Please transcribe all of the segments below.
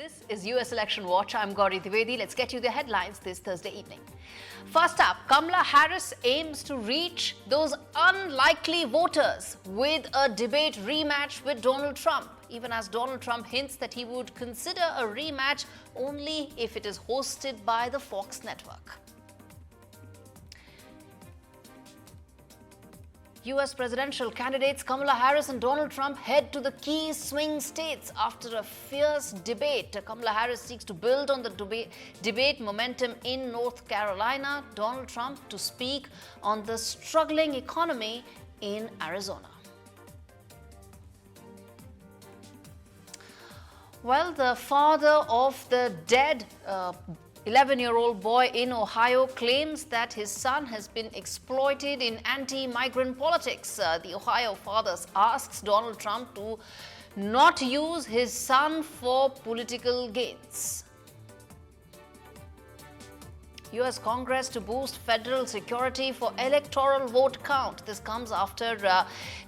This is US Election Watch. I'm Gaurie Dwivedi. Let's get you the headlines this Thursday evening. First up, Kamala Harris aims to reach those unlikely voters with a debate rematch with Donald Trump, even as Donald Trump hints that he would consider a rematch only if it is hosted by the Fox network. US presidential candidates Kamala Harris and Donald Trump head to the key swing states after a fierce debate. Kamala Harris seeks to build on the debate momentum in North Carolina. Donald Trump to speak on the struggling economy in Arizona. Well, the father of the dead 11-year-old boy in Ohio claims that his son has been exploited in anti-migrant politics. The Ohio father asks Donald Trump to not use his son for political gains. U.S. Congress to boost federal security for electoral vote count. This comes after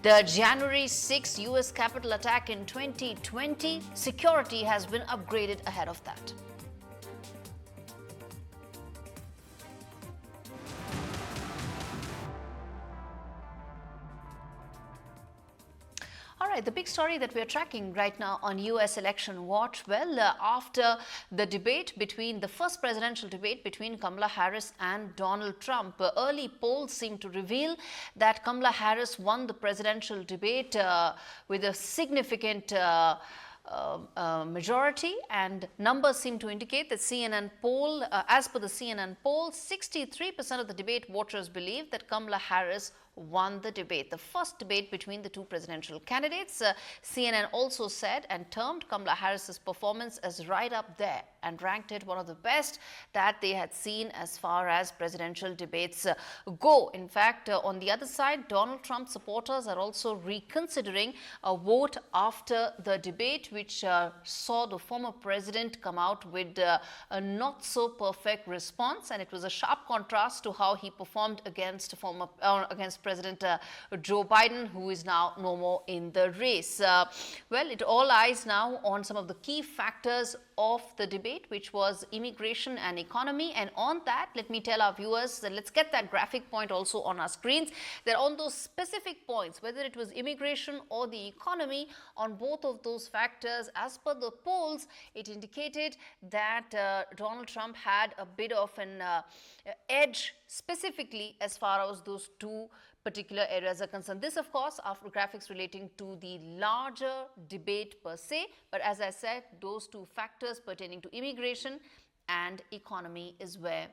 the January 6 U.S. Capitol attack in 2020. Security has been upgraded ahead of that. All right, the big story that we're tracking right now on US Election Watch, well, after the first presidential debate between Kamala Harris and Donald Trump, early polls seem to reveal that Kamala Harris won the presidential debate with a significant majority, and numbers seem to indicate that CNN poll, as per the CNN poll, 63% of the debate voters believe that Kamala Harris won the debate, the first debate between the two presidential candidates. CNN also said and termed Kamala Harris's performance as right up there and ranked it one of the best that they had seen as far as presidential debates go. In fact, on the other side, Donald Trump supporters are also reconsidering a vote after the debate, which saw the former president come out with a not so perfect response, and it was a sharp contrast to how he performed against President Joe Biden, who is now no more in the race. Well, it all eyes now on some of the key factors of the debate, which was immigration and economy. And on that, let me tell our viewers, let's get that graphic point also on our screens, that on those specific points, whether it was immigration or the economy, on both of those factors, as per the polls, it indicated that Donald Trump had a bit of an edge, specifically as far as those two particular areas are concerned. This, of course, after graphics relating to the larger debate per se, but as I said, those two factors pertaining to immigration and economy is where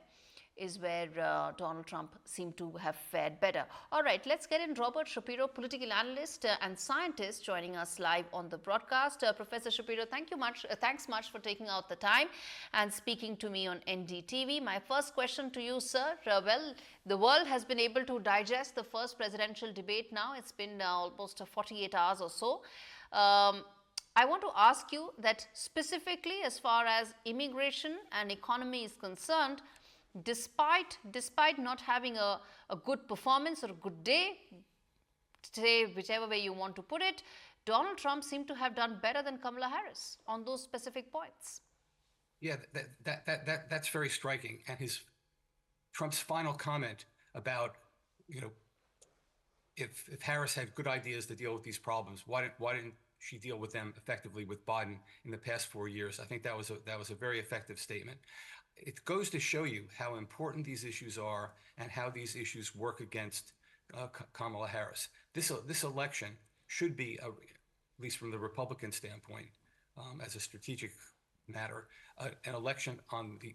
Donald Trump seemed to have fared better. All right, let's get in Robert Shapiro, political analyst and scientist, joining us live on the broadcast. Professor Shapiro, thanks much for taking out the time and speaking to me on NDTV. My first question to you, sir. Well, the world has been able to digest the first presidential debate now. It's been almost 48 hours or so. I want to ask you that specifically as far as immigration and economy is concerned, despite not having a good performance or a good day, say whichever way you want to put it, Donald Trump seemed to have done better than Kamala Harris on those specific points. Yeah, that's very striking. And Trump's final comment about, if Harris had good ideas to deal with these problems, why didn't she deal with them effectively with Biden in the past 4 years? I think that was a very effective statement. It goes to show you how important these issues are and how these issues work against Kamala Harris. This election should be, at least from the Republican standpoint, as a strategic matter, an election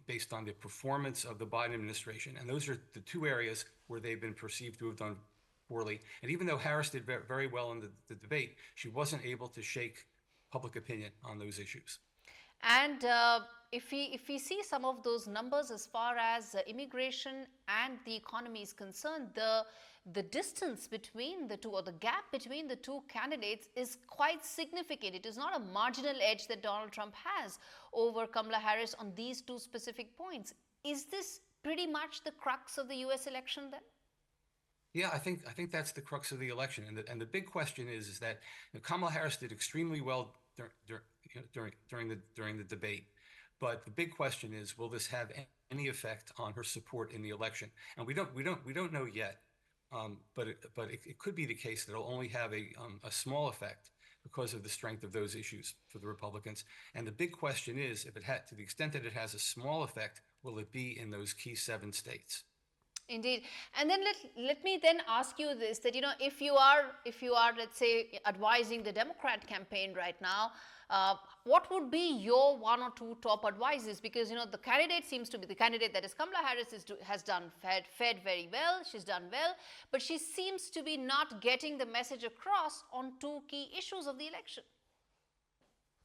based on the performance of the Biden administration. And those are the two areas where they've been perceived to have done poorly. And even though Harris did very well in the debate, she wasn't able to shake public opinion on those issues. And if we see some of those numbers as far as immigration and the economy is concerned, the distance between the two, or the gap between the two candidates, is quite significant. It is not a marginal edge that Donald Trump has over Kamala Harris on these two specific points. Is this pretty much the crux of the US election then? Yeah, I think that's the crux of the election. And the big question is that Kamala Harris did extremely well during the debate. But the big question is, will this have any effect on her support in the election? And we don't know yet. But it could be the case that it'll only have a small effect because of the strength of those issues for the Republicans. And the big question is, if it had, to the extent that it has a small effect, will it be in those key 7 states? Indeed. And then let me then ask you this, that, if you are, let's say, advising the Democrat campaign right now, what would be your 1 or 2 top advices? Because, the candidate seems to be, the candidate that is Kamala Harris has done, fared very well. She's done well, but she seems to be not getting the message across on 2 key issues of the election.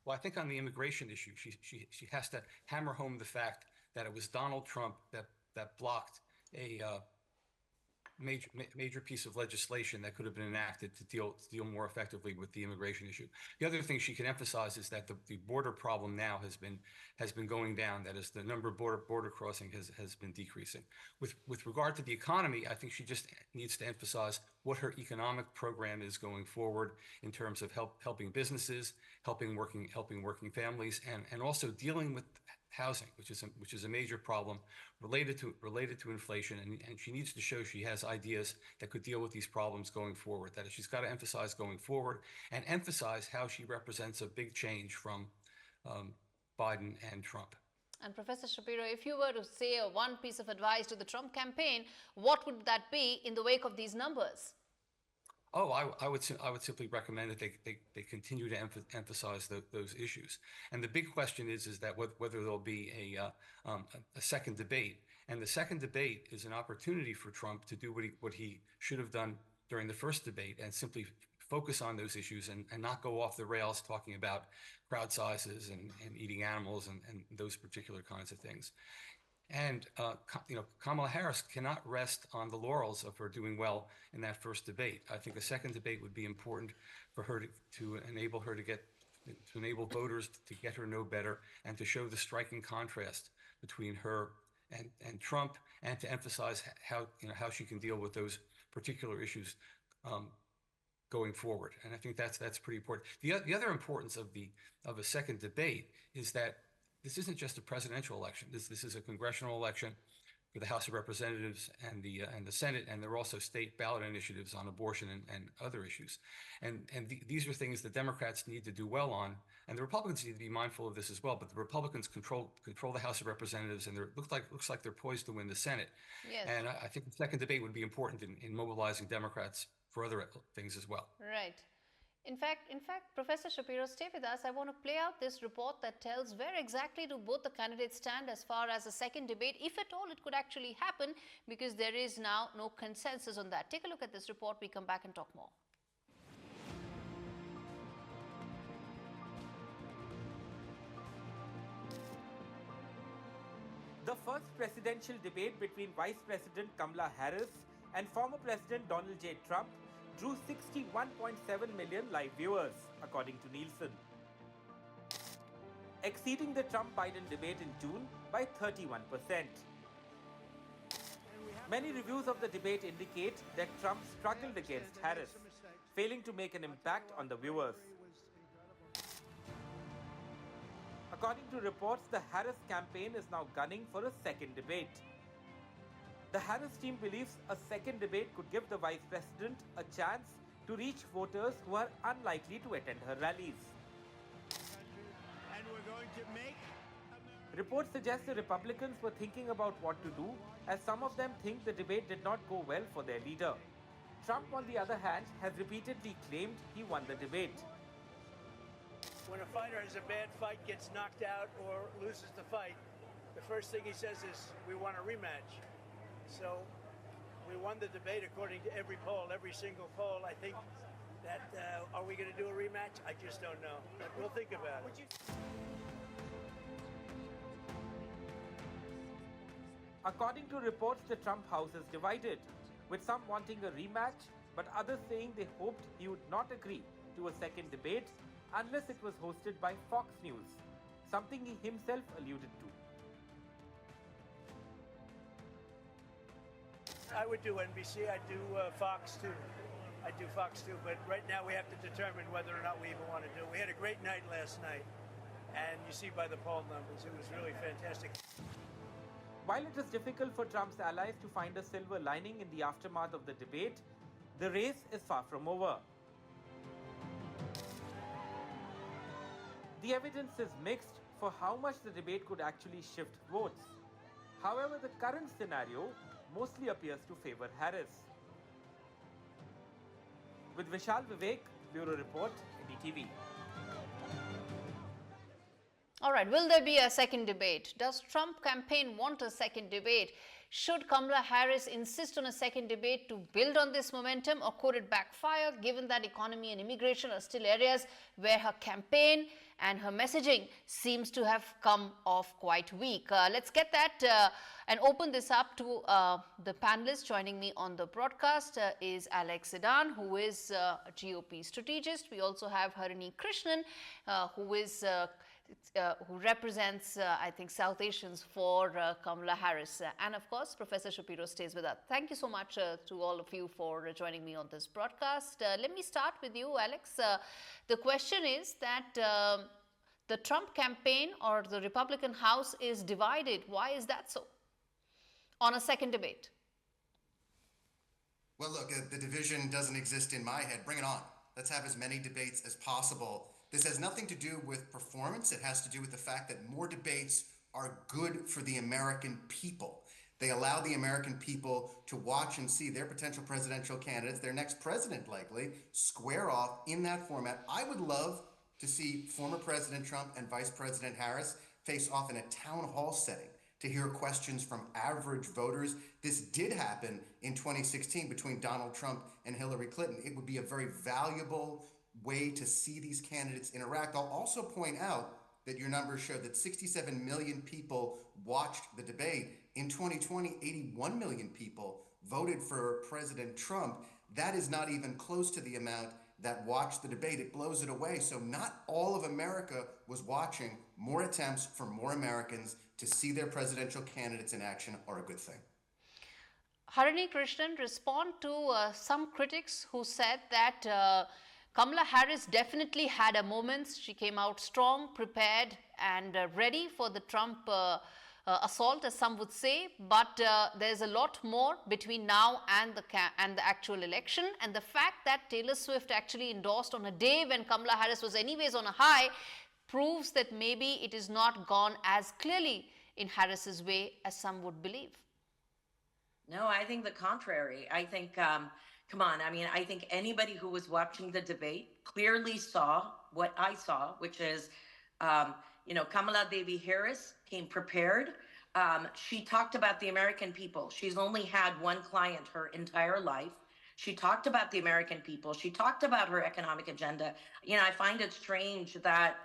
Well, I think on the immigration issue, she has to hammer home the fact that it was Donald Trump that blocked a major piece of legislation that could have been enacted to deal more effectively with the immigration issue. The other thing she can emphasize is that the border problem now has been going down. That is, the number of border crossing has been decreasing. With regard to the economy, I think she just needs to emphasize what her economic program is going forward in terms of helping businesses, helping working families, and also dealing with housing, which is a major problem related to inflation, and she needs to show she has ideas that could deal with these problems going forward. That is, she's got to emphasize going forward and emphasize how she represents a big change from Biden and Trump. And Professor Shapiro, if you were to say one piece of advice to the Trump campaign, what would that be in the wake of these numbers? Oh, I would simply recommend that they continue to emphasize those issues. And the big question is that whether there'll be a second debate. And the second debate is an opportunity for Trump to do what he should have done during the first debate, and simply focus on those issues and not go off the rails talking about crowd sizes and eating animals and those particular kinds of things. And Kamala Harris cannot rest on the laurels of her doing well in that first debate. I think a second debate would be important for her to enable her to enable voters to get her know better, and to show the striking contrast between her and Trump, and to emphasize how she can deal with those particular issues going forward. And I think that's pretty important. The other importance of a second debate is that this isn't just a presidential election. This is a congressional election for the House of Representatives and the Senate, and there are also state ballot initiatives on abortion and other issues. And these are things the Democrats need to do well on, and the Republicans need to be mindful of this as well. But the Republicans control the House of Representatives, and looks like they're poised to win the Senate. Yes. And I think the second debate would be important in mobilizing Democrats for other things as well. Right. In fact, Professor Shapiro, stay with us. I want to play out this report that tells where exactly do both the candidates stand as far as a second debate, if at all it could actually happen, because there is now no consensus on that. Take a look at this report. We come back and talk more. The first presidential debate between Vice President Kamala Harris and former President Donald J. Trump drew 61.7 million live viewers, according to Nielsen, exceeding the Trump-Biden debate in June by 31%. Many reviews of the debate indicate that Trump struggled against Harris, failing to make an impact on the viewers. According to reports, the Harris campaign is now gunning for a second debate. The Harris team believes a second debate could give the vice president a chance to reach voters who are unlikely to attend her rallies. And we're going to make Reports suggest the Republicans were thinking about what to do, as some of them think the debate did not go well for their leader. Trump, on the other hand, has repeatedly claimed he won the debate. when a fighter has a bad fight, gets knocked out or loses the fight, the first thing he says is, we want a rematch. So we won the debate according to every poll, every single poll. I think that, are we going to do a rematch? I just don't know, but we'll think about it. According to reports, the Trump house is divided, with some wanting a rematch, but others saying they hoped he would not agree to a second debate unless it was hosted by Fox News, something he himself alluded to. I would do NBC, I'd do Fox too. I do Fox too, but right now we have to determine whether or not we even want to do it. We had a great night last night, and you see by the poll numbers, it was really fantastic. While it is difficult for Trump's allies to find a silver lining in the aftermath of the debate, the race is far from over. The evidence is mixed for how much the debate could actually shift votes. However, the current scenario mostly appears to favor Harris. With Vishal Vivek, Bureau Report, NDTV. All right, will there be a second debate? Does Trump campaign want a second debate? Should Kamala Harris insist on a second debate to build on this momentum, or could it backfire given that economy and immigration are still areas where her campaign and her messaging seems to have come off quite weak? Let's get that and open this up to the panelists. Joining me on the broadcast is Alex Sedan, who is a GOP strategist. We also have Harini Krishnan, who represents, I think, South Asians for Kamala Harris. And of course, Professor Shapiro stays with us. Thank you so much to all of you for joining me on this broadcast. Let me start with you, Alex. The question is that the Trump campaign or the Republican House is divided. Why is that so? On a second debate. Well, look, the division doesn't exist in my head. Bring it on. Let's have as many debates as possible. This has nothing to do with performance. It has to do with the fact that more debates are good for the American people. They allow the American people to watch and see their potential presidential candidates, their next president likely, square off in that format. I would love to see former President Trump and Vice President Harris face off in a town hall setting to hear questions from average voters. This did happen in 2016 between Donald Trump and Hillary Clinton. It would be a very valuable way to see these candidates interact. I'll also point out that your numbers show that 67 million people watched the debate. In 2020, 81 million people voted for President Trump. That is not even close to the amount that watched the debate. It blows it away. So not all of America was watching. More attempts for more Americans to see their presidential candidates in action are a good thing. Harini Krishnan, respond to some critics who said that Kamala Harris definitely had her moments. She came out strong, prepared, and ready for the Trump assault, as some would say. But there's a lot more between now and the actual election. And the fact that Taylor Swift actually endorsed on a day when Kamala Harris was anyways on a high proves that maybe it is not gone as clearly in Harris's way as some would believe. No, I think the contrary. I think come on. I mean, I think anybody who was watching the debate clearly saw what I saw, which is, Kamala Devi Harris came prepared. She talked about the American people. She's only had one client her entire life. She talked about the American people. She talked about her economic agenda. I find it strange that,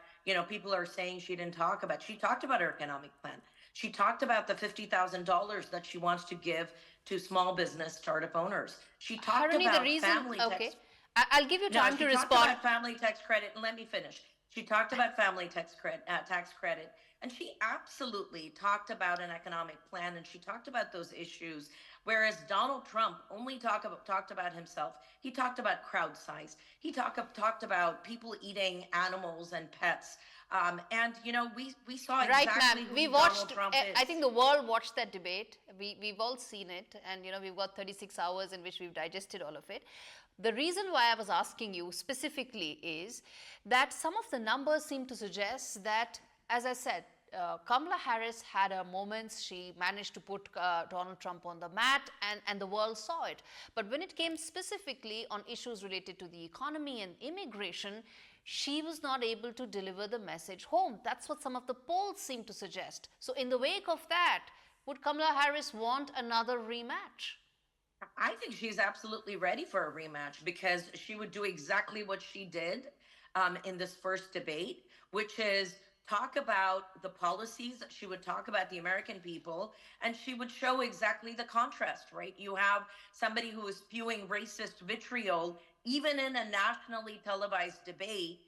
people are saying she didn't talk about. She talked about her economic plan. She talked about the $50,000 that she wants to give to small business startup owners. She talked about family tax. I'll give you time to respond. She talked about family tax credit, and let me finish. She talked about family tax credit, and she absolutely talked about an economic plan, and she talked about those issues. Whereas Donald Trump only talked about himself. He talked about crowd size. He talked about people eating animals and pets. And we saw exactly who Donald Trump is. I think the world watched that debate. We've all seen it, and we've got 36 hours in which we've digested all of it. The reason why I was asking you specifically is that some of the numbers seem to suggest that, as I said, Kamala Harris had her moments. She managed to put Donald Trump on the mat, and the world saw it. But when it came specifically on issues related to the economy and immigration, she was not able to deliver the message home. That's what some of the polls seem to suggest. So in the wake of that, would Kamala Harris want another rematch? I think she's absolutely ready for a rematch, because she would do exactly what she did in this first debate, which is talk about the policies. She would talk about the American people, and she would show exactly the contrast, right? You have somebody who is spewing racist vitriol, even in a nationally televised debate,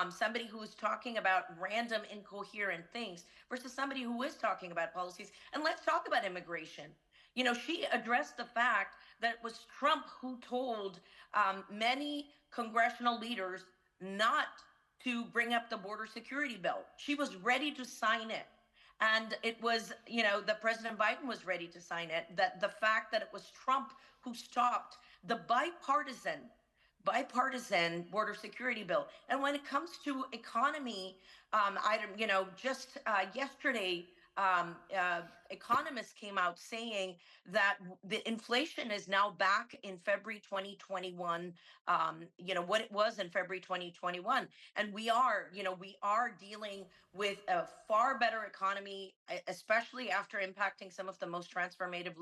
somebody who is talking about random incoherent things versus somebody who is talking about policies. And let's talk about immigration. She addressed the fact that it was Trump who told many congressional leaders not to bring up the border security bill. She was ready to sign it. And it was, that President Biden was ready to sign it, that the fact that it was Trump who stopped the bipartisan border security bill. And when it comes to economy, just yesterday, economists came out saying that the inflation is now back in February 2021, what it was in February 2021. And we are dealing with a far better economy, especially after impacting some of the most transformative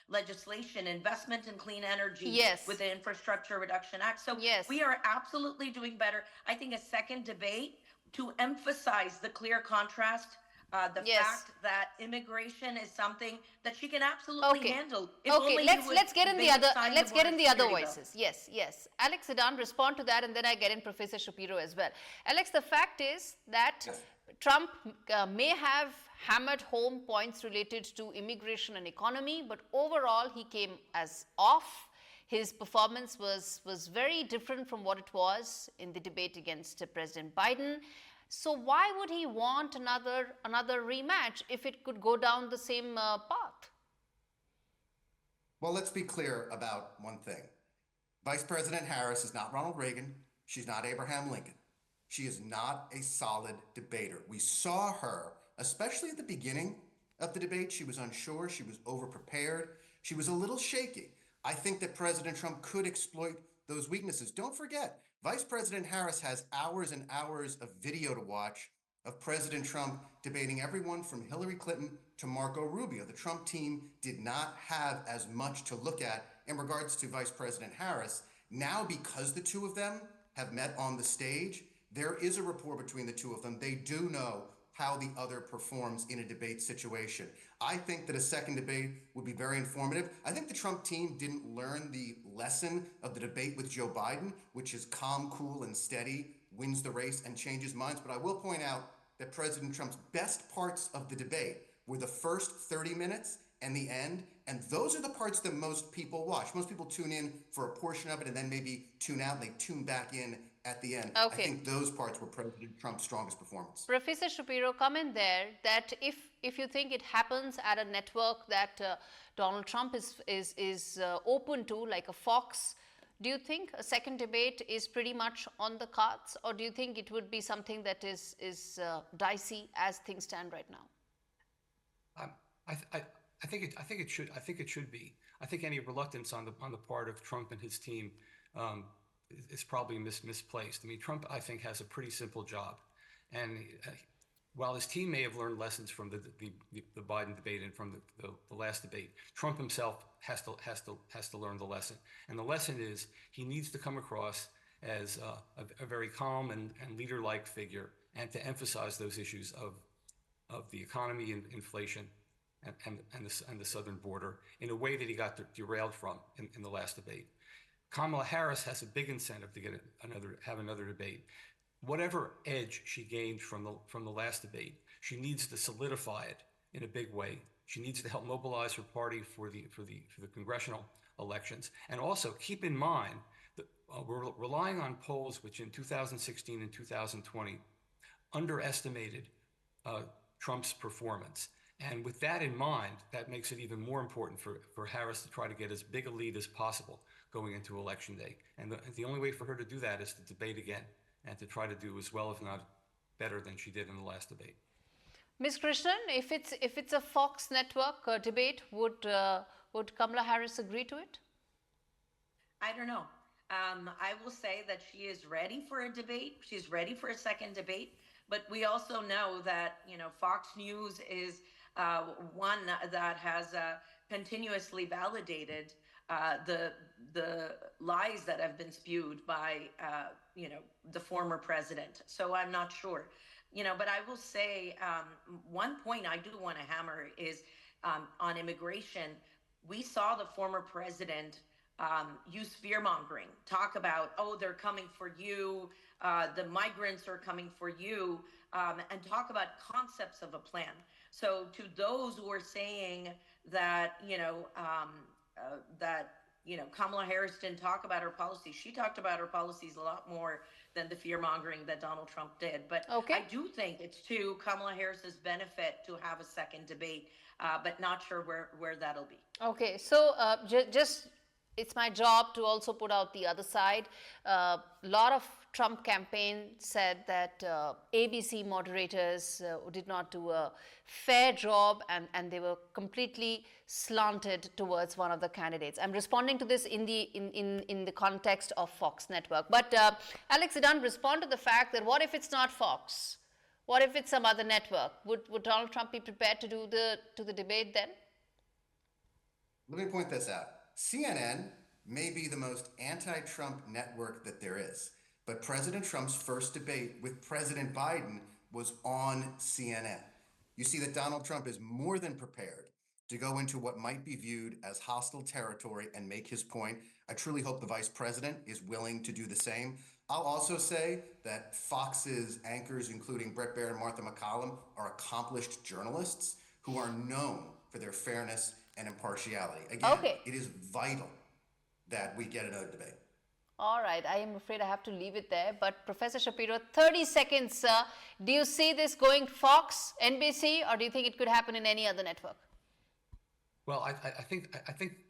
legislation, investment in clean energy Yes. with the Infrastructure Reduction Act. So Yes. we are absolutely doing better. I think a second debate to emphasize the clear contrast, the Yes. fact that immigration is something that she can absolutely Okay. handle. If Okay, only let's get in the other sign let's get in the other border security bill. voices. Yes. Alex Sedan, respond to that, and then I get in Professor Shapiro as well. Alex, the fact is that Trump may have hammered home points related to immigration and economy, but overall he came as off. His performance was very different from what it was in the debate against President Biden. So why would he want another rematch if it could go down the same path? Well, let's be clear about one thing. Vice President Harris is not Ronald Reagan. She's not Abraham Lincoln. She is not a solid debater. We saw her, especially at the beginning of the debate, she was unsure, she was overprepared, she was a little shaky. I think that President Trump could exploit those weaknesses. Don't forget, Vice President Harris has hours and hours of video to watch of President Trump debating everyone from Hillary Clinton to Marco Rubio. The Trump team did not have as much to look at in regards to Vice President Harris. Now, because the two of them have met on the stage, there is a rapport between the two of them. They do know how the other performs in a debate situation. I think that a second debate would be very informative. I think the Trump team didn't learn the lesson of the debate with Joe Biden, which is calm, cool, and steady, wins the race and changes minds. But I will point out that President Trump's best parts of the debate were the first 30 minutes and the end. And those are the parts that most people watch. Most people tune in for a portion of it and then maybe tune out and they tune back in at the end. Okay. I think those parts were President Trump's strongest performance. Professor Shapiro, comment there that if you think it happens at a network that Donald Trump is open to, like a Fox, do you think a second debate is pretty much on the cards, or do you think it would be something that is dicey as things stand right now? I think it should be. I think any reluctance on the part of Trump and his team is probably misplaced. I mean, Trump, I think, has a pretty simple job, and while his team may have learned lessons from the Biden debate and from the last debate, Trump himself has to learn the lesson. And the lesson is he needs to come across as a very calm and leader-like figure, and to emphasize those issues of the economy and inflation and the southern border in a way that he got derailed from in the last debate. Kamala Harris has a big incentive to have another debate. Whatever edge she gained from the last debate, she needs to solidify it in a big way. She needs to help mobilize her party for the congressional elections, and also keep in mind that we're relying on polls which in 2016 and 2020 underestimated Trump's performance. And with that in mind, that makes it even more important for Harris to try to get as big a lead as possible going into Election Day. And the only way for her to do that is to debate again and to try to do as well, if not better, than she did in the last debate. Ms. Krishnan, if it's a Fox network debate, would Kamala Harris agree to it? I don't know. I will say that she is ready for a debate. She's ready for a second debate. But we also know that, Fox News is one that has continuously validated the lies that have been spewed by, the former president. So I'm not sure, but I will say one point I do want to hammer is on immigration. We saw the former president use fear mongering, talk about, oh, they're coming for you, the migrants are coming for you, and talk about concepts of a plan. So to those who are saying that, Kamala Harris didn't talk about her policies, she talked about her policies a lot more than the fear mongering that Donald Trump did. But I do think it's to Kamala Harris's benefit to have a second debate, but not sure where that'll be. Okay, so just it's my job to also put out the other side. A lot of Trump campaign said that ABC moderators did not do a fair job, and they were completely slanted towards one of the candidates. I'm responding to this in the context of Fox Network. But Alex Zidane, respond to the fact that what if it's not Fox? What if it's some other network? Would Donald Trump be prepared to do the debate then? Let me point this out. CNN may be the most anti-Trump network that there is, but President Trump's first debate with President Biden was on CNN. You see that Donald Trump is more than prepared to go into what might be viewed as hostile territory and make his point. I truly hope the vice president is willing to do the same. I'll also say that Fox's anchors, including Bret Baier and Martha McCallum, are accomplished journalists who are known for their fairness and impartiality. Again, it is vital that we get another debate. All right, I am afraid I have to leave it there. But Professor Shapiro, 30 seconds, sir. Do you see this going Fox, NBC, or do you think it could happen in any other network? Well, I think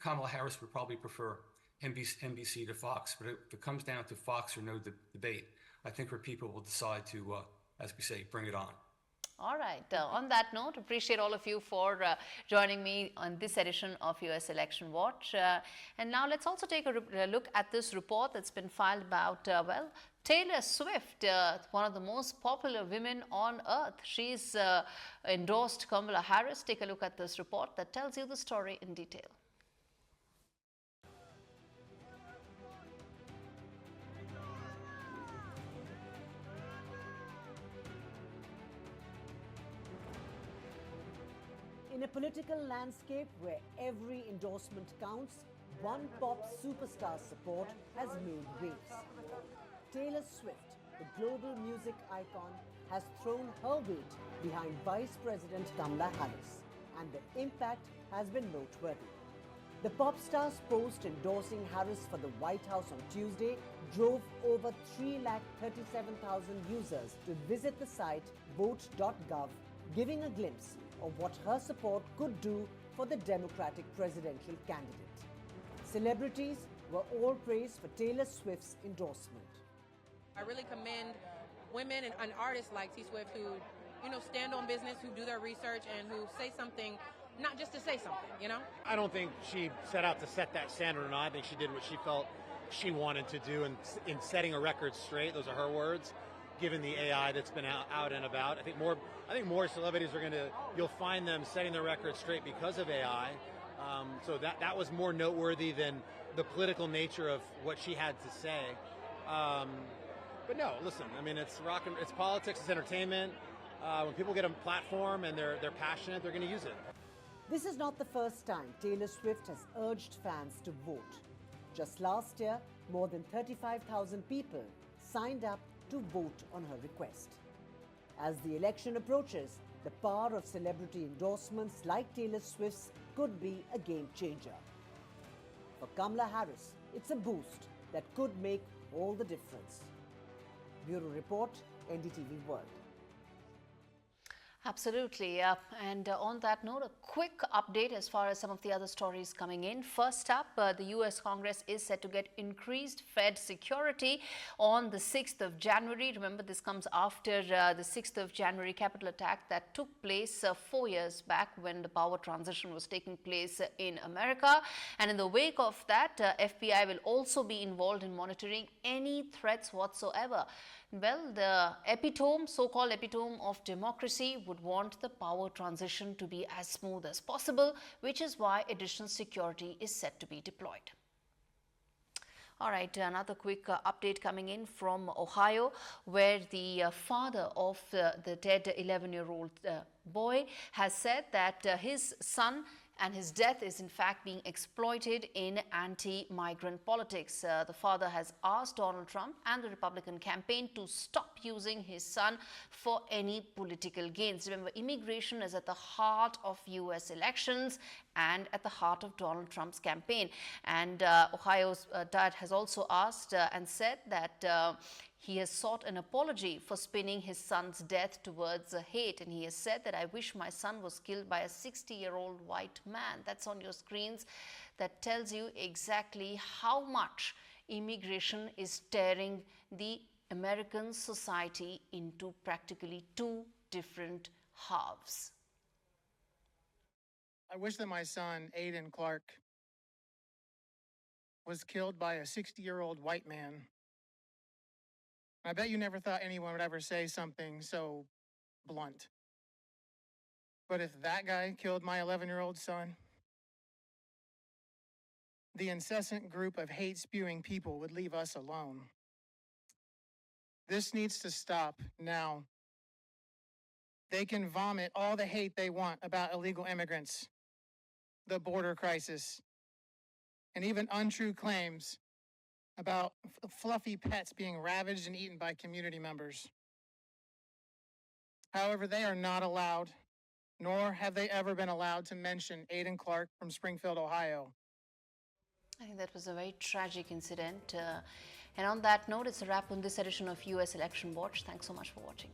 Kamala Harris would probably prefer NBC to Fox, but if it comes down to Fox or no debate, I think where people will decide to, as we say, bring it on. All right. On that note, appreciate all of you for joining me on this edition of US Election Watch. And now let's also take a look at this report that's been filed about, Taylor Swift, one of the most popular women on earth. She's endorsed Kamala Harris. Take a look at this report that tells you the story in detail. In a political landscape where every endorsement counts, one pop superstar's support has made waves. Taylor Swift, the global music icon, has thrown her weight behind Vice President Kamala Harris, and the impact has been noteworthy. The pop star's post endorsing Harris for the White House on Tuesday drove over 337,000 users to visit the site vote.gov, giving a glimpse of what her support could do for the Democratic presidential candidate. Celebrities were all praised for Taylor Swift's endorsement. I really commend women and artists like T. Swift who, stand on business, who do their research, and who say something, not just to say something, I don't think she set out to set that standard or not. I think she did what she felt she wanted to do in setting a record straight. Those are her words. Given the AI that's been out and about, I think more celebrities you'll find them setting their record straight because of AI. So that was more noteworthy than the political nature of what she had to say. But no, listen, it's it's politics, it's entertainment. When people get a platform and they're passionate, they're going to use it. This is not the first time Taylor Swift has urged fans to vote. Just last year, more than 35,000 people signed up to vote on her request. As the election approaches, the power of celebrity endorsements like Taylor Swift's could be a game changer. For Kamala Harris, it's a boost that could make all the difference. Bureau Report, NDTV World. Absolutely. And on that note, a quick update as far as some of the other stories coming in. First up, the US Congress is set to get increased Fed security on the 6th of January. Remember, this comes after the 6th of January Capitol attack that took place 4 years back when the power transition was taking place in America. And in the wake of that, FBI will also be involved in monitoring any threats whatsoever. Well, the so-called epitome of democracy would want the power transition to be as smooth as possible, which is why additional security is set to be deployed. All right, another quick update coming in from Ohio, where the father of the dead 11-year-old boy has said that his son And his death is in fact being exploited in anti-migrant politics. The father has asked Donald Trump and the Republican campaign to stop using his son for any political gains. Remember, immigration is at the heart of US elections and at the heart of Donald Trump's campaign. And Ohio's dad has also asked and said that he has sought an apology for spinning his son's death towards hate. And he has said that, "I wish my son was killed by a 60-year-old white man." That's on your screens. That tells you exactly how much immigration is tearing the American society into practically two different halves. I wish that my son, Aiden Clark, was killed by a 60-year-old white man. I bet you never thought anyone would ever say something so blunt. But if that guy killed my 11-year-old son, the incessant group of hate-spewing people would leave us alone. This needs to stop now. They can vomit all the hate they want about illegal immigrants, the border crisis, and even untrue claims about fluffy pets being ravaged and eaten by community members. However, they are not allowed, nor have they ever been allowed, to mention Aiden Clark from Springfield, Ohio. I think that was a very tragic incident. And on that note, it's a wrap on this edition of US Election Watch. Thanks so much for watching.